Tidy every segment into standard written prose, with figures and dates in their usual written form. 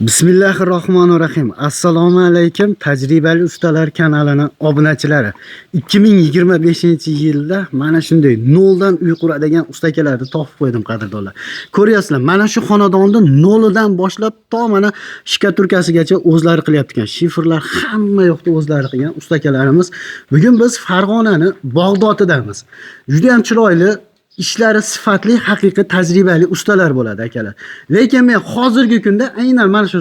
Bismillahirrohmanirrohim. Assalomu alaykum tajribali ustalar kanalining obunachilari. 2025-yilda mana shunday noldan uy quradigan ustakalarni topib qo'ydim qadrdonlar. Ko'ryapsizlar, mana shu xonadonni nolidan boshlab to mana shikaturkasigacha o'zlari qilyapti ekan. Shifrlar hamma yoqda o'zlari qilgan ustakalarimiz. Bugun biz Farg'onani Bog'dodidamiz. Juda ham chiroyli, ishlari sifatli, haqiqiy tajribali ustalar bo'ladi akalar. Lekin men hozirgi kunda aynan mana shu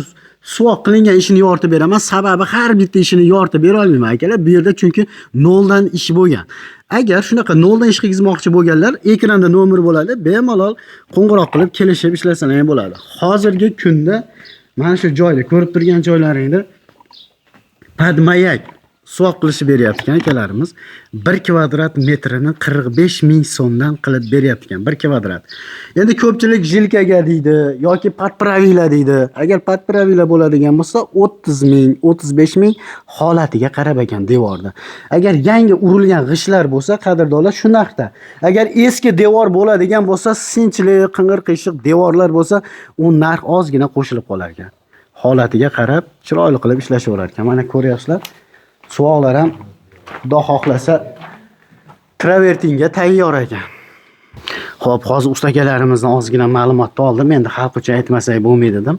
suvoq qilingan ishini yoritib beraman. Sababi har bitta ishini yoritib bera olmayman akalar. Bu yerda chunki noldan ish bo'lgan. Agar shunaqa noldan ish qilmoqchi bo'lganlar, ekranda nomer bo'ladi. Bemalol qo'ng'iroq qilib kelishib ishlasalar ham bo'ladi. Hozirgi kunda mana shu joyda ko'rib turgan joylaringda padmayak suvoq qilishib beryapti ekan akalarimiz. 1 kvadrat metrini 45 ming so'mdan qilib beryapti ekan 1 kvadrat. Endi ko'pchilik jilkaga deydi yoki podpravila deydi. Agar podpravila bo'ladigan bo'lsa 30 ming, 35 ming holatiga qarab ekan devorda. Agar yangi urilgan g'ishlar bo'lsa, qadrdonlar shu narxda. Agar eski devor bo'ladigan bo'lsa, sinchli, qing'ir qiyshiq devorlar bo'lsa, u narx ozgina qo'shilib qolar ekan. Holatiga qarab chiroyli qilib ishlashaverar ekan. Mana ko'ryapsizlar. Suvoqlar ham xudo xohlasa travertinga tayyor ekan. Xo'p, hozir ustakalarimizni ozgina ma'lumotni oldim. Endi xalq uchun aytmasak bo'lmaydi dedim.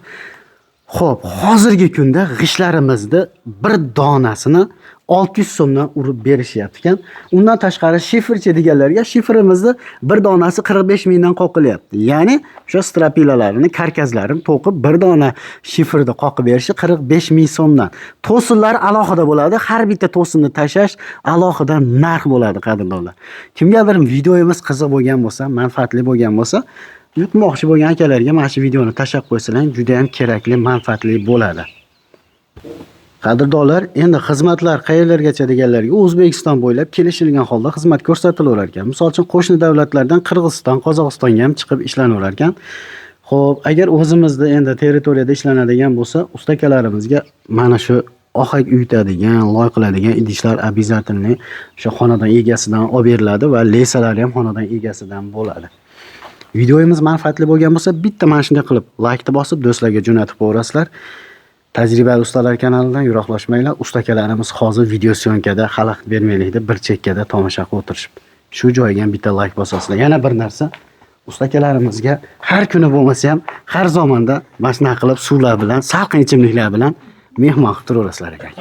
Xo'p, hozirgi kunda g'ishlarimizni bir donasini 600 so'mdan urib berishyapti ekan. Undan tashqari shifrchi deganlarga shifrimizni bir donasi 45 mingdan qoqilyapti. Ya'ni o'sha strapilalarini, karkazlarini to'qib bir dona shifrni qoqib berishi 45 ming so'mdan. To'sinlar alohida bo'ladi. Har bitta to'sinni tashash alohida narx bo'ladi qadrdonlar. Kimgadir videomiz qiziq bo'lgan bo'lsa, manfaatli bo'lgan bo'lsa, yutmoqchi bo'lgan akalarga mana shu videoni tashlab qo'ysalar, juda ham kerakli, manfaatli bo'ladi. Qadrdonlar, endi xizmatlar qayerlargacha deganlarga O'zbekiston bo'ylab kelishilgan holda xizmat ko'rsatilaverar ekan. Misol uchun qo'shni davlatlardan Qirg'iziston, Qozog'istonga ham chiqib ishlanaverar ekan. Xo'p, agar o'zimizda endi territoriyada ishlanadigan bo'lsa, ustakalarimizga mana shu ohak uyutadigan, loy qiladigan idishlar обязательно o'sha xonadon egasidan olib beriladi va lesalar ham xonadon egasidan bo'ladi. Videomiz manfaatli bo'lgan bo'lsa, bitta mana shunday qilib like bosib, do'stlarga jo'natib qo'yasizlar. Tajribali ustalar kanalidan yiroqlashmanglar. Ustakalarimiz hozir video syomkada xalaqit bermaylikda bir chekkada tomosha qilib o'tirishibdi. Shu joyga ham bitta like bosasizlar. Yana bir narsa, ustakalarimizga har kuni bo'lmasa ham har zamonda mashina qilib suvlar bilan, salqin ichimliklar bilan mehmon qilib turaverasizlar ekan.